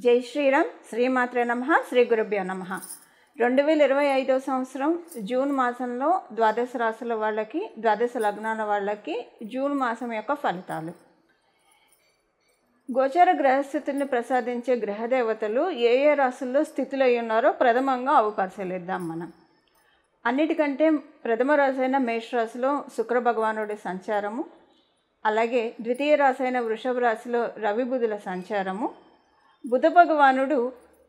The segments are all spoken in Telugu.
జై శ్రీరామ్. శ్రీమాత్రే నమః. శ్రీ గురుభ్యో నమః. 2025 సంవత్సరం జూన్ మాసంలో ద్వాదశ రాశుల వాళ్ళకి, ద్వాదశ లగ్నాల వాళ్ళకి జూన్ మాసం యొక్క ఫలితాలు. గోచర గ్రహస్థితుల్ని ప్రసాదించే గ్రహదేవతలు ఏ ఏ రాశుల్లో స్థితులు అయి ఉన్నారో ప్రథమంగా అవి పరిశీలిద్దాం మనం. అన్నిటికంటే ప్రథమ రాశి అయిన మేషరాశిలో శుక్ర భగవానుడి సంచారము, అలాగే ద్వితీయ రాశి అయిన వృషభ రాశిలో రవి బుధుల సంచారము, బుధ భగవానుడు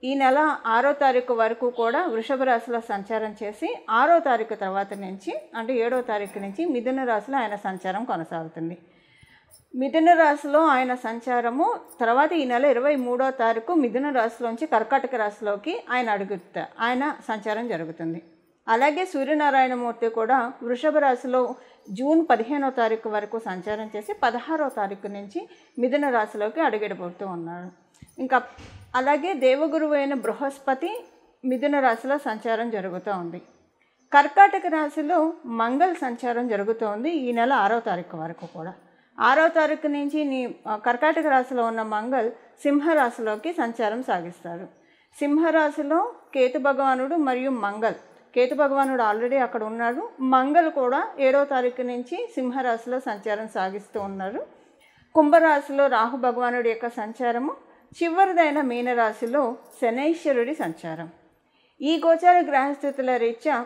ఈ నెల 6వ తారీఖు వరకు కూడా వృషభ రాశిలో సంచారం చేసి 6వ తారీఖు తర్వాత నుంచి అంటే 7వ తారీఖు నుంచి మిథున రాశిలో ఆయన సంచారం కొనసాగుతుంది. మిథున రాశిలో ఆయన సంచారము తర్వాత ఈ నెల 23వ తారీఖు మిథున రాశిలోంచి కర్కాటక రాశిలోకి ఆయన సంచారం జరుగుతుంది. అలాగే సూర్యనారాయణమూర్తి కూడా వృషభ రాశిలో జూన్ 15వ తారీఖు వరకు సంచారం చేసి 16వ తారీఖు నుంచి మిథున రాశిలోకి అడుగిడబోతూ ఉన్నాడు. ఇంకా అలాగే దేవగురువు అయిన బృహస్పతి మిథున రాశిలో సంచారం జరుగుతూ ఉంది. కర్కాటక రాశిలో మంగళ సంచారం జరుగుతూ ఉంది ఈ నెల 6వ తారీఖు వరకు కూడా. 6వ తారీఖు నుంచి కర్కాటక రాశిలో ఉన్న మంగళ సింహరాశిలోకి సంచారం సాగిస్తారు. సింహరాశిలో కేతు భగవానుడు మరియు కేతు భగవానుడు ఆల్రెడీ అక్కడ ఉన్నాడు. మంగళ కూడా 7వ తారీఖు నుంచి సింహరాశిలో సంచారం సాగిస్తూ ఉన్నారు. కుంభరాశిలో రాహు భగవానుడి యొక్క సంచారము, చివరిదైన మీనరాశిలో శనైశ్వరుడి సంచారం. ఈ గోచార గ్రహస్థితుల రీత్యా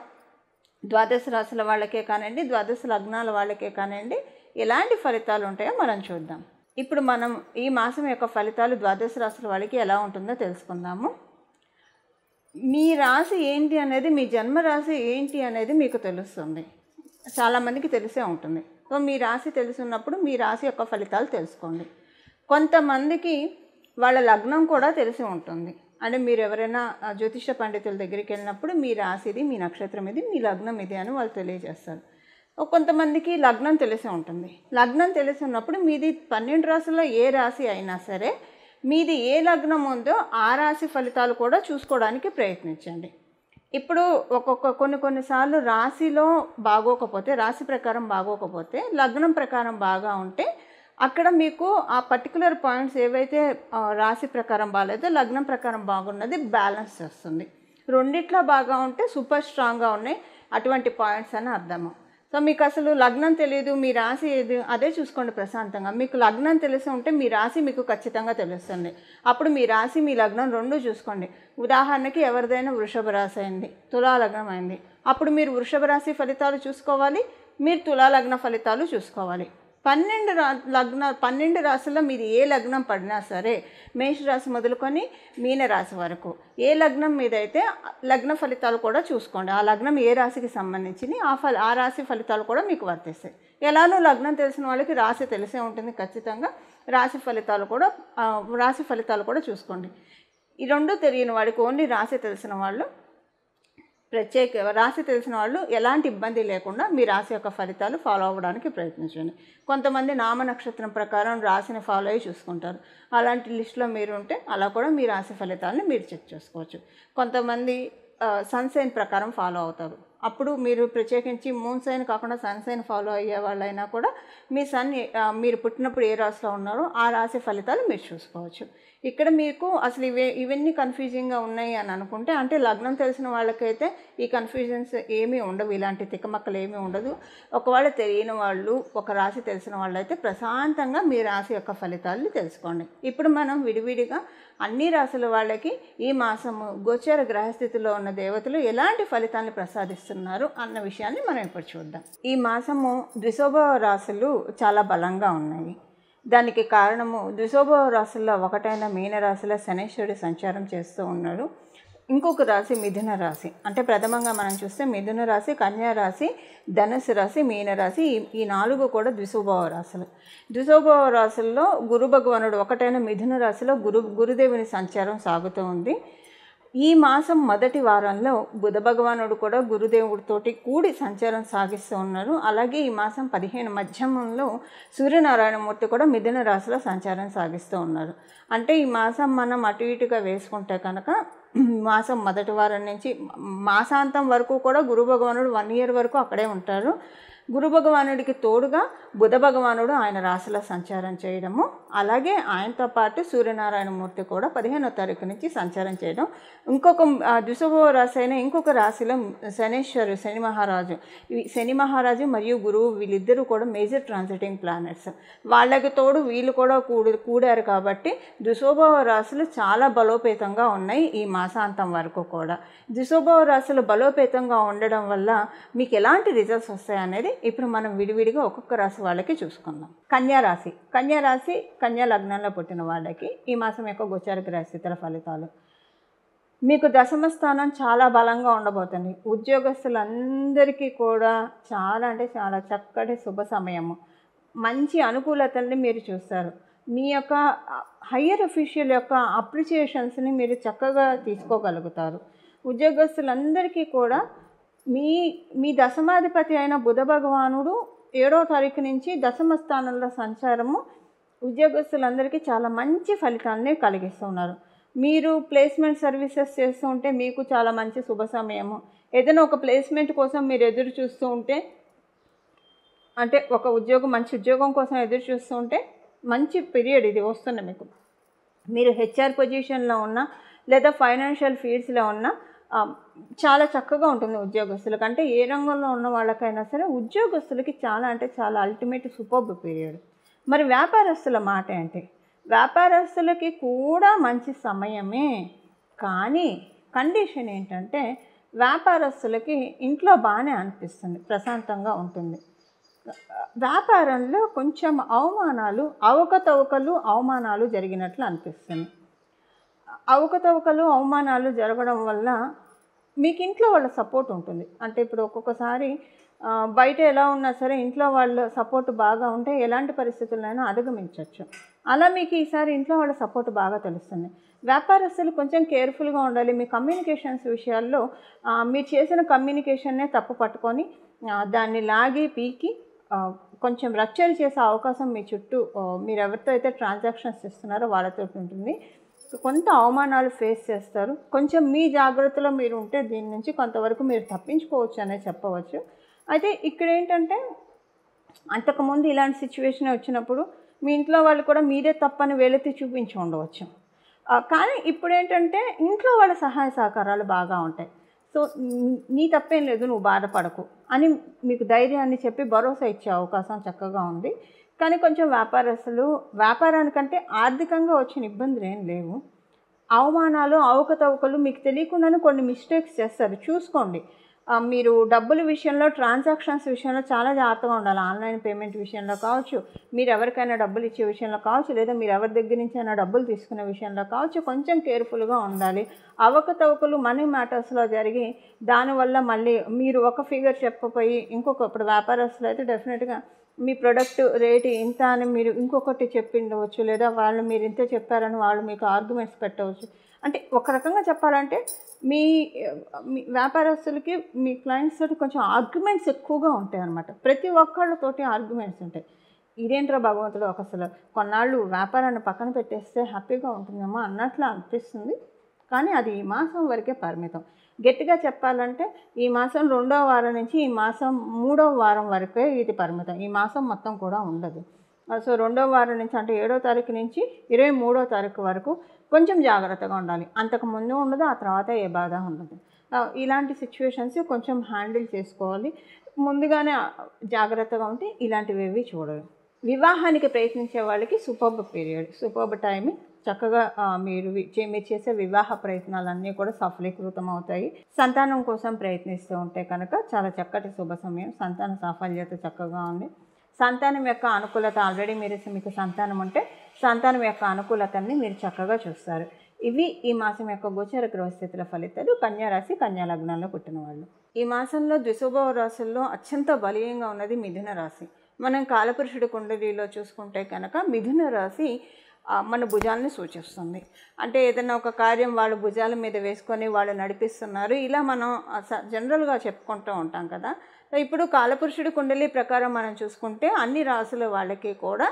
ద్వాదశ రాశుల వాళ్ళకే కానివ్వండి, ద్వాదశ లగ్నాల వాళ్ళకే కానివ్వండి ఎలాంటి ఫలితాలు ఉంటాయో మనం చూద్దాం. ఇప్పుడు మనం ఈ మాసం యొక్క ఫలితాలు ద్వాదశ రాశుల వాళ్ళకి ఎలా ఉంటుందో తెలుసుకుందాము. మీ రాశి ఏంటి అనేది, మీ జన్మరాశి ఏంటి అనేది మీకు తెలుస్తుంది. చాలామందికి తెలిసే ఉంటుంది. సో మీ రాశి తెలుసున్నప్పుడు మీ రాశి యొక్క ఫలితాలు తెలుసుకోండి. కొంతమందికి వాళ్ళ లగ్నం కూడా తెలిసి ఉంటుంది. అంటే మీరు ఎవరైనా జ్యోతిష పండితుల దగ్గరికి వెళ్ళినప్పుడు మీ రాశి ఇది, మీ నక్షత్రం ఇది, మీ లగ్నం ఇది అని వాళ్ళు తెలియజేస్తారు. కొంతమందికి లగ్నం తెలిసి ఉంటుంది. లగ్నం తెలిసి ఉన్నప్పుడు మీది 12 రాశుల్లో ఏ రాశి అయినా సరే మీది ఏ లగ్నం ఉందో ఆ రాశి ఫలితాలు కూడా చూసుకోవడానికి ప్రయత్నించండి. ఇప్పుడు కొన్నిసార్లు రాశిలో బాగోకపోతే, రాశి ప్రకారం బాగోకపోతే లగ్నం ప్రకారం బాగా ఉంటే అక్కడ మీకు ఆ పర్టికులర్ పాయింట్స్ ఏవైతే రాశి ప్రకారం బాగాలేదో లగ్నం ప్రకారం బాగున్నది బ్యాలెన్స్ చేస్తుంది. రెండిట్లో బాగా ఉంటే సూపర్ స్ట్రాంగ్గా ఉన్నాయి అటువంటి పాయింట్స్ అని అర్థము. సో మీకు అసలు లగ్నం తెలియదు, మీ రాశి ఏది అదే చూసుకోండి ప్రశాంతంగా. మీకు లగ్నం తెలిసి ఉంటే మీ రాశి మీకు ఖచ్చితంగా తెలుస్తుంది. అప్పుడు మీ రాశి మీ లగ్నం రెండు చూసుకోండి. ఉదాహరణకి ఎవరిదైనా వృషభ రాశి అయింది, తులా లగ్నం అయింది, అప్పుడు మీరు వృషభ రాశి ఫలితాలు చూసుకోవాలి, మీరు తులా లగ్న ఫలితాలు చూసుకోవాలి. 12 రాశుల్లో మీరు ఏ లగ్నం పడినా సరే, మేషరాశి మొదలుకొని మీనరాశి వరకు ఏ లగ్నం మీద అయితే లగ్న ఫలితాలు కూడా చూసుకోండి. ఆ లగ్నం ఏ రాశికి సంబంధించి ఆ రాశి ఫలితాలు కూడా మీకు వర్తిస్తాయి. ఎలానో లగ్నం తెలిసిన వాళ్ళకి రాశి తెలిసే ఉంటుంది ఖచ్చితంగా. రాశి ఫలితాలు కూడా చూసుకోండి. ఈ రెండు తెలియని వాడికి ఓన్లీ రాశి తెలిసిన వాళ్ళు రాశి తెలిసిన వాళ్ళు ఎలాంటి ఇబ్బంది లేకుండా మీ రాశి యొక్క ఫలితాలు ఫాలో అవ్వడానికి ప్రయత్నించండి. కొంతమంది నామ నక్షత్రం ప్రకారం రాశిని ఫాలో అయ్యి చూసుకుంటారు. అలాంటి లిస్టులో మీరు ఉంటే అలా కూడా మీ రాశి ఫలితాలను మీరు చెక్ చేసుకోవచ్చు. కొంతమంది సన్సైన్ ప్రకారం ఫాలో అవుతారు. అప్పుడు మీరు ప్రత్యేకించి మూన్ సైన్ కాకుండా సన్సైన్ ఫాలో అయ్యే వాళ్ళైనా కూడా మీ మీరు పుట్టినప్పుడు ఏ రాశిలో ఉన్నారో ఆ రాశి ఫలితాలు మీరు చూసుకోవచ్చు. ఇక్కడ మీకు అసలు ఇవన్నీ కన్ఫ్యూజింగ్గా ఉన్నాయి అని అనుకుంటే, అంటే లగ్నం తెలిసిన వాళ్ళకైతే ఈ కన్ఫ్యూజన్స్ ఏమీ ఉండవు, ఇలాంటి తిక్కమక్కలు ఏమీ ఉండదు. ఒకవేళ తెలియని వాళ్ళు, ఒక రాశి తెలిసిన వాళ్ళు అయితే ప్రశాంతంగా మీ రాశి యొక్క ఫలితాలను తెలుసుకోండి. ఇప్పుడు మనం విడివిడిగా అన్ని రాశుల వాళ్ళకి ఈ మాసము గోచర గ్రహస్థితిలో ఉన్న దేవతలు ఎలాంటి ఫలితాన్ని ప్రసాదిస్తున్నారు అన్న విషయాన్ని మనం ఇప్పుడు చూద్దాం. ఈ మాసము ద్విశోభ రాశులు చాలా బలంగా ఉన్నాయి. దానికి కారణము ద్విశోభ రాశుల్లో ఒకటైన మీనరాశిలో శనైశ్వరుడు సంచారం చేస్తూ ఉన్నాడు. ఇంకొక రాశి మిథున రాశి. అంటే ప్రథమంగా మనం చూస్తే మిథున రాశి, కన్యా రాశి, ధనుసు రాశి, మీనరాశి ఈ 4 కూడా ద్విశోభవ రాశులు. ద్విశోభవ రాశుల్లో గురు భగవానుడు ఒకటైన మిథున రాశిలో గురుదేవుని సంచారం సాగుతూ ఉంది. ఈ మాసం మొదటి వారంలో బుధ భగవానుడు కూడా గురుదేవుడితోటి కూడి సంచారం సాగిస్తూ ఉన్నారు. అలాగే ఈ మాసం 15 మధ్యమంలో సూర్యనారాయణమూర్తి కూడా మిథున రాశిలో సంచారం సాగిస్తూ ఉన్నారు. అంటే ఈ మాసం మనం అటు ఇటుగా వేసుకుంటే కనుక మాసం మొదటి వారం నుంచి మాసాంతం వరకు కూడా గురు భగవానుడు 1 year వరకు అక్కడే ఉంటారు. గురు భగవానుడికి తోడుగా బుధ భగవానుడు ఆయన రాశిలో సంచారం చేయడము, అలాగే ఆయనతో పాటు సూర్యనారాయణమూర్తి కూడా 15వ తారీఖు నుంచి సంచారం చేయడం, ఇంకొక ద్విశుభ రాశి అయిన ఇంకొక రాశిలో శని మహారాజు, శని మహారాజు మరియు గురువు వీళ్ళిద్దరూ కూడా మేజర్ ట్రాన్సిటింగ్ ప్లానెట్స్, వాళ్ళకి తోడు వీళ్ళు కూడా కూడారు కాబట్టి ద్విశుభ రాశులు చాలా బలోపేతంగా ఉన్నాయి ఈ మాసాంతం వరకు కూడా. ద్విశుభ రాశులు బలోపేతంగా ఉండడం వల్ల మీకు ఎలాంటి రిజల్ట్స్ వస్తాయి అనేది ఇప్పుడు మనం విడివిడిగా ఒక్కొక్క రాశి వాళ్ళకి చూసుకుందాం. కన్యా రాశి, కన్యా లగ్నంలో పుట్టిన వాళ్ళకి ఈ మాసం యొక్క గోచార గ్రహస్థితుల ఫలితాలు. మీకు దశమ స్థానం చాలా బలంగా ఉండబోతుంది. ఉద్యోగస్తులందరికీ కూడా చాలా అంటే చాలా చక్కటి శుభ సమయము, మంచి అనుకూలతల్ని మీరు చూస్తారు. మీ యొక్క హయ్యర్ అఫీషియల్ యొక్క అప్రిసియేషన్స్ని మీరు చక్కగా తీసుకోగలుగుతారు. ఉద్యోగస్తులందరికీ కూడా మీ దశమాధిపతి అయిన బుధ భగవానుడు 7వ తారీఖు నుంచి దశమ స్థానంలో సంచారము ఉద్యోగస్తులందరికీ చాలా మంచి ఫలితాన్ని కలిగిస్తున్నారు. మీరు ప్లేస్మెంట్ సర్వీసెస్ చేస్తూ ఉంటే మీకు చాలా మంచి శుభ సమయము. ఏదైనా ఒక ప్లేస్మెంట్ కోసం మీరు ఎదురు చూస్తూ ఉంటే, అంటే ఒక మంచి ఉద్యోగం కోసం ఎదురు చూస్తూ ఉంటే మంచి పీరియడ్ ఇది వస్తుంది మీకు. మీరు హెచ్ఆర్ పొజిషన్లో ఉన్నా లేదా ఫైనాన్షియల్ ఫీల్డ్స్లో ఉన్నా చాలా చక్కగా ఉంటుంది ఉద్యోగస్తులకు. అంటే ఏ రంగంలో ఉన్న వాళ్ళకైనా సరే ఉద్యోగస్తులకి చాలా అంటే చాలా అల్టిమేట్ సూపర్బ్ పీరియడ్. మరి వ్యాపారస్తుల మాట ఏంటి? వ్యాపారస్తులకి కూడా మంచి సమయమే, కానీ కండిషన్ ఏంటంటే వ్యాపారస్తులకి ఇంట్లో బాగానే అనిపిస్తుంది, ప్రశాంతంగా ఉంటుంది. వ్యాపారంలో కొంచెం అవకతవకలు జరిగినట్లు అనిపిస్తుంది. అవమానాలు జరగడం వల్ల మీకు ఇంట్లో వాళ్ళ సపోర్ట్ ఉంటుంది. అంటే ఇప్పుడు ఒక్కొక్కసారి బయట ఎలా ఉన్నా సరే ఇంట్లో వాళ్ళ సపోర్ట్ బాగా ఉంటే ఎలాంటి పరిస్థితులైనా అధిగమించవచ్చు. అలా మీకు ఈసారి ఇంట్లో వాళ్ళ సపోర్ట్ బాగా తెలుస్తుంది. వ్యాపారస్తులు కొంచెం కేర్ఫుల్గా ఉండాలి. మీ కమ్యూనికేషన్స్ విషయాల్లో మీరు చేసిన కమ్యూనికేషన్నే తప్పు పట్టుకొని దాన్ని లాగి పీకి కొంచెం రచ్చలు చేసే అవకాశం మీ చుట్టూ మీరు ఎవరితో అయితే ట్రాన్సాక్షన్స్ ఇస్తున్నారో వాళ్ళతో ఉంటుంది. కొంత అవమానాలు ఫేస్ చేస్తారు. కొంచెం మీ జాగ్రత్తలో మీరు ఉంటే దీని నుంచి కొంతవరకు మీరు తప్పించుకోవచ్చు అనే చెప్పవచ్చు. అయితే ఇక్కడ ఏంటంటే అంతకుముందు ఇలాంటి సిచ్యువేషన్ వచ్చినప్పుడు మీ ఇంట్లో వాళ్ళు కూడా మీరే తప్పని వేలెత్తి చూపించి ఉండవచ్చు. కానీ ఇప్పుడు ఏంటంటే ఇంట్లో వాళ్ళ సహాయ సహకారాలు బాగా ఉంటాయి. సో నీ తప్పేం లేదు, నువ్వు బాధపడకు అని మీకు ధైర్యాన్ని చెప్పి భరోసా ఇచ్చే అవకాశం చక్కగా ఉంది. కానీ కొంచెం వ్యాపారానికంటే ఆర్థికంగా వచ్చిన ఇబ్బందులు ఏం లేవు. అవకతవకలు మీకు తెలియకుండానే కొన్ని మిస్టేక్స్ చేస్తారు, చూసుకోండి. మీరు డబ్బుల విషయంలో, ట్రాన్సాక్షన్స్ విషయంలో చాలా జాగ్రత్తగా ఉండాలి. ఆన్లైన్ పేమెంట్ విషయంలో కావచ్చు, మీరు ఎవరికైనా డబ్బులు ఇచ్చే విషయంలో కావచ్చు, లేదా మీరు ఎవరి దగ్గర నుంచి అయినా డబ్బులు తీసుకునే విషయంలో కావచ్చు, కొంచెం కేర్ఫుల్గా ఉండాలి. అవకతవకలు మనీ మ్యాటర్స్లో జరిగి దానివల్ల మళ్ళీ మీరు ఒక ఫిగర్ చెప్పపోయి ఇప్పుడు వ్యాపారస్తులు అయితే డెఫినెట్గా మీ ప్రొడక్ట్ రేట్ ఇంత అని మీరు ఇంకొకటి చెప్పిండవచ్చు, లేదా వాళ్ళు మీరు ఇంత చెప్పారని వాళ్ళు మీకు ఆర్గ్యుమెంట్స్ పెట్టవచ్చు. అంటే ఒక రకంగా చెప్పాలంటే మీ వ్యాపారస్తులకి మీ క్లయింట్స్ తోటి కొంచెం ఆర్గ్యుమెంట్స్ ఎక్కువగా ఉంటాయి అన్నమాట. ప్రతి ఒక్కళ్ళతోటి ఆర్గ్యుమెంట్స్ ఉంటాయి. ఇదేంట్రా భగవంతుడు, అసలు కొన్నాళ్ళు వ్యాపారాన్ని పక్కన పెట్టేస్తే హ్యాపీగా ఉంటుందేమో అన్నట్లు అనిపిస్తుంది. కానీ అది ఈ మాసం వరకే పరిమితం. గట్టిగా చెప్పాలంటే ఈ మాసం 2వ వారం నుంచి ఈ మాసం 3వ వారం వరకే ఇది పరిమితం. ఈ మాసం మొత్తం కూడా ఉండదు. సో 2వ వారం నుంచి అంటే 7వ తారీఖు నుంచి 23వ తారీఖు వరకు కొంచెం జాగ్రత్తగా ఉండాలి. అంతకుముందు ఉండదు, ఆ తర్వాత ఏ బాధ ఉండదు. ఇలాంటి సిచ్యువేషన్స్ కొంచెం హ్యాండిల్ చేసుకోవాలి. ముందుగానే జాగ్రత్తగా ఉంటే ఇలాంటివి చూడరు. వివాహానికి ప్రయత్నించే వాళ్ళకి సూపర్బ్ పీరియడ్, సూపర్బ్ టైమింగ్. చక్కగా మీరు చేసే వివాహ ప్రయత్నాలన్నీ కూడా సఫలీకృతం అవుతాయి. సంతానం కోసం ప్రయత్నిస్తూ ఉంటే కనుక చాలా చక్కటి శుభ సమయం. సంతాన సాఫల్యత చక్కగా ఉంది. సంతానం యొక్క అనుకూలత ఆల్రెడీ మీకు సంతానం ఉంటే సంతానం యొక్క అనుకూలతని మీరు చక్కగా చూస్తారు. ఇవి ఈ మాసం యొక్క గోచర గ్రహస్థితుల ఫలితాలు. కన్యారాశి, కన్యా లగ్నంలో పుట్టిన వాళ్ళు. ఈ మాసంలో ద్విశుభ రాశుల్లో అత్యంత బలీయంగా ఉన్నది మిథున రాశి. మనం కాలపురుషుడి కుండలిలో చూసుకుంటే కనుక మిథున రాశి మన భుజాలను సూచిస్తుంది. అంటే ఏదైనా ఒక కార్యం వాళ్ళు భుజాల మీద వేసుకొని వాళ్ళు నడిపిస్తున్నారు, ఇలా మనం జనరల్గా చెప్పుకుంటూ ఉంటాం కదా. ఇప్పుడు కాలపురుషుడి కుండలి ప్రకారం మనం చూసుకుంటే అన్ని రాసుల వాళ్ళకి కూడా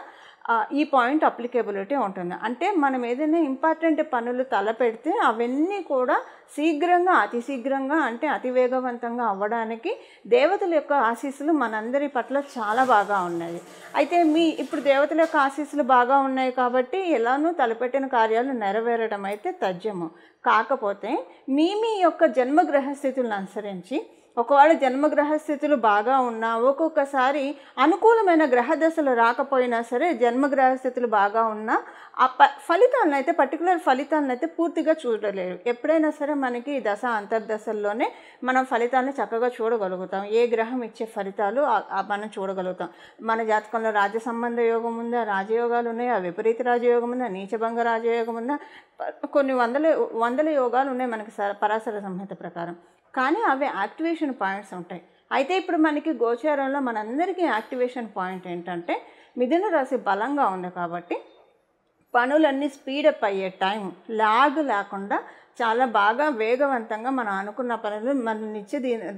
ఈ పాయింట్ అప్లికేబిలిటీ ఉంటుంది. అంటే మనం ఏదైనా ఇంపార్టెంట్ పనులు తలపెడితే అవన్నీ కూడా శీఘ్రంగా, అతి శీఘ్రంగా, అంటే అతి వేగవంతంగా అవ్వడానికి దేవతల యొక్క ఆశీస్సులు మనందరి పట్ల చాలా బాగా ఉన్నాయి. అయితే ఇప్పుడు దేవతల యొక్క ఆశీస్సులు బాగా ఉన్నాయి కాబట్టి ఎలానూ తలపెట్టిన కార్యాలు నెరవేరడం అయితే తథ్యము. కాకపోతే మీ యొక్క జన్మగ్రహస్థితులను అనుసరించి ఒకవేళ జన్మగ్రహస్థితులు బాగా ఉన్నా, ఒక్కొక్కసారి అనుకూలమైన గ్రహదశలు రాకపోయినా సరే జన్మగ్రహస్థితులు బాగా ఉన్నా ఆ ఫలితాలను అయితే, పర్టికులర్ ఫలితాలను అయితే పూర్తిగా చూడలేరు. ఎప్పుడైనా సరే మనకి దశ అంతర్దశల్లోనే మనం ఫలితాలను చక్కగా చూడగలుగుతాం. ఏ గ్రహం ఇచ్చే ఫలితాలు మనం చూడగలుగుతాం. మన జాతకంలో రాజ్య సంబంధ యోగం ఉందా, రాజయోగాలు ఉన్నాయా, విపరీత రాజయోగం ఉందా, నీచభంగ రాజయోగం ఉందా, కొన్ని వందల యోగాలు ఉన్నాయి మనకి పరాశర సంహిత ప్రకారం. కానీ అవి యాక్టివేషన్ పాయింట్స్ ఉంటాయి. అయితే ఇప్పుడు మనకి గోచారంలో మనందరికీ యాక్టివేషన్ పాయింట్ ఏంటంటే మిథున రాశి బలంగా ఉంది కాబట్టి పనులన్నీ స్పీడప్ అయ్యే టైం లాగ్ లేకుండా చాలా బాగా వేగవంతంగా మనం అనుకున్న పనులు మన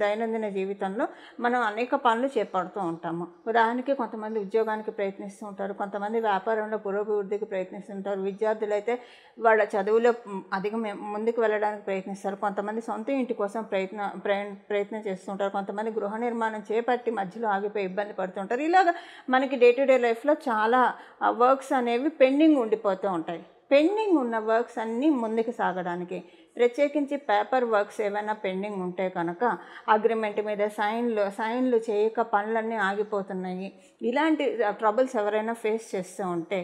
దైనందిన జీవితంలో మనం అనేక పనులు చేపడుతూ ఉంటాము. ఉదాహరణకి కొంతమంది ఉద్యోగానికి ప్రయత్నిస్తూ ఉంటారు, కొంతమంది వ్యాపారంలో పురోభివృద్ధికి ప్రయత్నిస్తుంటారు, విద్యార్థులు అయితే వాళ్ళ చదువులో ముందుకు వెళ్ళడానికి ప్రయత్నిస్తారు, కొంతమంది సొంత ఇంటి కోసం ప్రయత్నం చేస్తుంటారు, కొంతమంది గృహ నిర్మాణం చేపట్టి మధ్యలో ఆగిపోయి ఇబ్బంది పడుతుంటారు. ఇలాగ మనకి డే టు డే లైఫ్లో చాలా వర్క్స్ అనేవి పెండింగ్ ఉండిపోతూ ఉంటాయి. పెండింగ్ ఉన్న వర్క్స్ అన్నీ ముందుకు సాగడానికి, ప్రత్యేకించి పేపర్ వర్క్స్ ఏమైనా పెండింగ్ ఉంటే కనుక అగ్రిమెంట్ మీద సైన్లు చేయక పనులన్నీ ఆగిపోతున్నాయి, ఇలాంటి ట్రబుల్స్ ఎవరైనా ఫేస్ చేస్తూ ఉంటే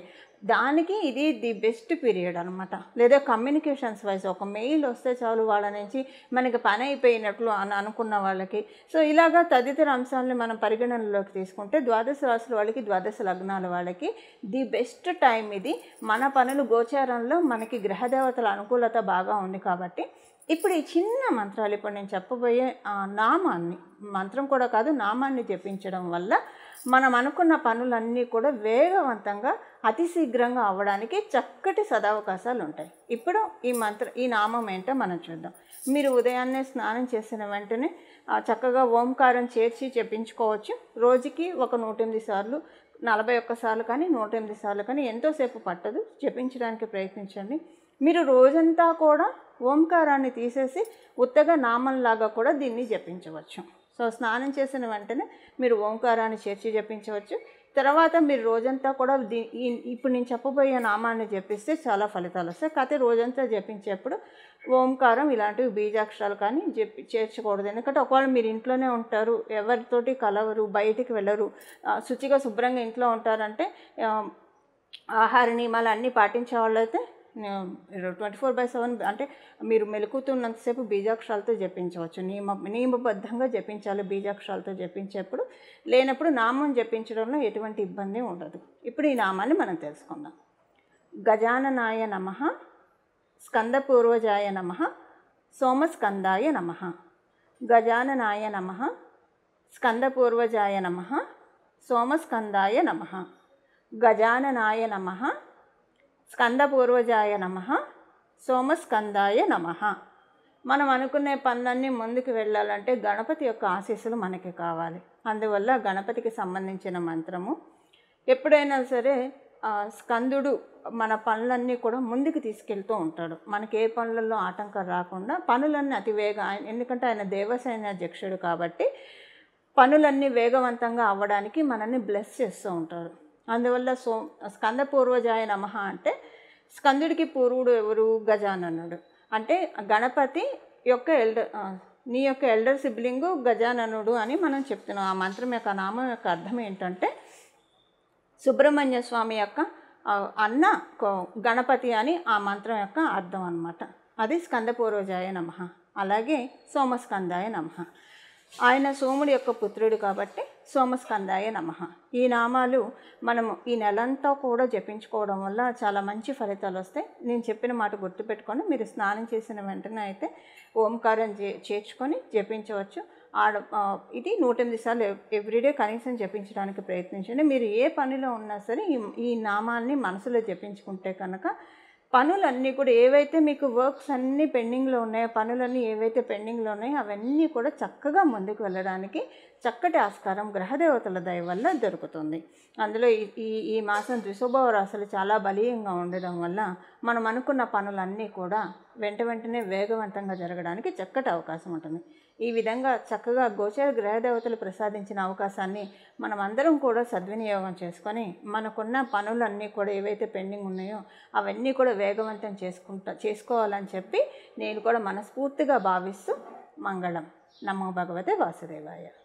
దానికి ఇది ది బెస్ట్ పీరియడ్ అనమాట. లేదా కమ్యూనికేషన్స్ వైజ్ ఒక మెయిల్ వస్తే చాలు వాళ్ళ నుంచి మనకి పని అయిపోయినట్లు అనుకున్న వాళ్ళకి. సో ఇలాగా తదితర అంశాలను మనం పరిగణనలోకి తీసుకుంటే ద్వాదశ రాశుల వాళ్ళకి, ద్వాదశ లగ్నాల వాళ్ళకి ది బెస్ట్ టైం ఇది. మన పనులు గోచారంలో మనకి గ్రహదేవతల అనుకూలత బాగా ఉంది కాబట్టి ఇప్పుడు ఈ చిన్న మంత్రాలు, ఇప్పుడు నేను చెప్పబోయే నామాన్ని, మంత్రం కూడా కాదు, నామాన్ని జపించడం వల్ల మనం అనుకున్న పనులన్నీ కూడా వేగవంతంగా అతి శీఘ్రంగా అవ్వడానికి చక్కటి సదవకాశాలు ఉంటాయి. ఇప్పుడు ఈ నామం ఏంటో మనం చూద్దాం. మీరు ఉదయాన్నే స్నానం చేసిన వెంటనే చక్కగా ఓంకారం చేర్చి జపించుకోవచ్చు. రోజుకి ఒక 108 సార్లు, 41 సార్లు కానీ 108 సార్లు కానీ, ఎంతోసేపు పట్టదు, జపించడానికి ప్రయత్నించండి. మీరు రోజంతా కూడా ఓంకారాన్ని తీసేసి ఉత్తగా నామంలాగా కూడా దీన్ని జపించవచ్చు. సో స్నానం చేసిన వెంటనే మీరు ఓంకారాన్ని చేర్చి జపించవచ్చు. తర్వాత మీరు రోజంతా కూడా ఇప్పుడు నేను చెప్పబోయే నామాన్ని జపిస్తే చాలా ఫలితాలు వస్తాయి. కాకపోతే రోజంతా జపించేప్పుడు ఓంకారం ఇలాంటివి బీజాక్షరాలు కానీ చేర్చకూడదు. ఎందుకంటే ఒకవేళ మీరు ఇంట్లోనే ఉంటారు, ఎవరితోటి కలవరు, బయటికి వెళ్ళరు, శుచిగా శుభ్రంగా ఇంట్లో ఉంటారంటే ఆహార నియమాలు అన్నీ పాటించే వాళ్ళైతే 24/7 అంటే మీరు మెలుకుతున్నంతసేపు బీజాక్షరాలతో జపించవచ్చు. నియమబద్ధంగా జపించాలి. బీజాక్షరాలతో జపించేప్పుడు, లేనప్పుడు నామం జపించడంలో ఎటువంటి ఇబ్బంది ఉండదు. ఇప్పుడు ఈ నామాన్ని మనం తెలుసుకుందాం. గజాననాయ నమః, స్కందపూర్వజాయ నమః, సోమస్కందాయ నమః. గజాననాయ నమః, స్కందపూర్వజాయ నమః, సోమస్కందాయ నమః. గజాననాయ నమః, స్కందపూర్వజాయ నమః, సోమస్కందాయ నమః. మనం అనుకునే పనులన్నీ ముందుకు వెళ్ళాలంటే గణపతి యొక్క ఆశీస్సులు మనకి కావాలి. అందువల్ల గణపతికి సంబంధించిన మంత్రము ఎప్పుడైనా సరే స్కందుడు మన పనులన్నీ కూడా ముందుకు తీసుకెళ్తూ ఉంటాడు. మనకి ఏ పనులలో ఆటంకం రాకుండా పనులన్నీ అతి ఎందుకంటే ఆయన దేవసైన్యాధ్యక్షుడు కాబట్టి పనులన్నీ వేగవంతంగా అవ్వడానికి మనల్ని బ్లెస్ చేస్తూ ఉంటారు. అందువల్ల స్కందపూర్వజాయ నమః అంటే స్కందుడికి పూర్వుడు ఎవరు? గజాననుడు. అంటే గణపతి యొక్క నీ యొక్క ఎల్డర్ సిబ్లింగు గజాననుడు అని మనం చెప్తున్నాం. ఆ మంత్రం యొక్క నామం యొక్క అర్థం ఏంటంటే సుబ్రహ్మణ్య స్వామి యొక్క అన్న గణపతి అని ఆ మంత్రం యొక్క అర్థం అన్నమాట. అది స్కందపూర్వజాయ నమః. అలాగే సోమస్కందాయ నమః. ఆయన సోముడి యొక్క పుత్రుడు కాబట్టి సోమస్కందాయ నమః. ఈ నామాలు మనము ఈ నెలంతా కూడా జపించుకోవడం వల్ల చాలా మంచి ఫలితాలు వస్తాయి. నేను చెప్పిన మాట గుర్తుపెట్టుకొని మీరు స్నానం చేసిన వెంటనే అయితే ఓంకారం చేర్చుకొని జపించవచ్చు. ఇది 108 సార్లు ఎవ్రీడే కనీసం జపించడానికి ప్రయత్నించండి. మీరు ఏ పనిలో ఉన్నా సరే ఈ నామాల్ని మనసులో జపించుకుంటే కనుక పనులన్నీ కూడా ఏవైతే మీకు వర్క్స్ అన్నీ పెండింగ్లో ఉన్నాయో, పనులన్నీ ఏవైతే పెండింగ్లో ఉన్నాయో అవన్నీ కూడా చక్కగా ముందుకు వెళ్ళడానికి చక్కటి ఆస్కారం గ్రహదేవతల దయ వల్ల దొరుకుతుంది. అందులో ఈ మాసం ద్విశుభవ రాశులు చాలా బలీయంగా ఉండడం వల్ల మనం అనుకున్న పనులన్నీ కూడా వెంటనే వేగవంతంగా జరగడానికి చక్కటి అవకాశం ఉంటుంది. ఈ విధంగా చక్కగా గోచర గ్రహదేవతలు ప్రసాదించిన అవకాశాన్ని మనం అందరం కూడా సద్వినియోగం చేసుకొని మనకున్న పనులన్నీ కూడా ఏవైతే పెండింగ్ ఉన్నాయో అవన్నీ కూడా వేగవంతం చేసుకోవాలని చెప్పి నేను కూడా మనస్ఫూర్తిగా భావిస్తూ మంగళం. నమో భగవతే వాసుదేవాయ.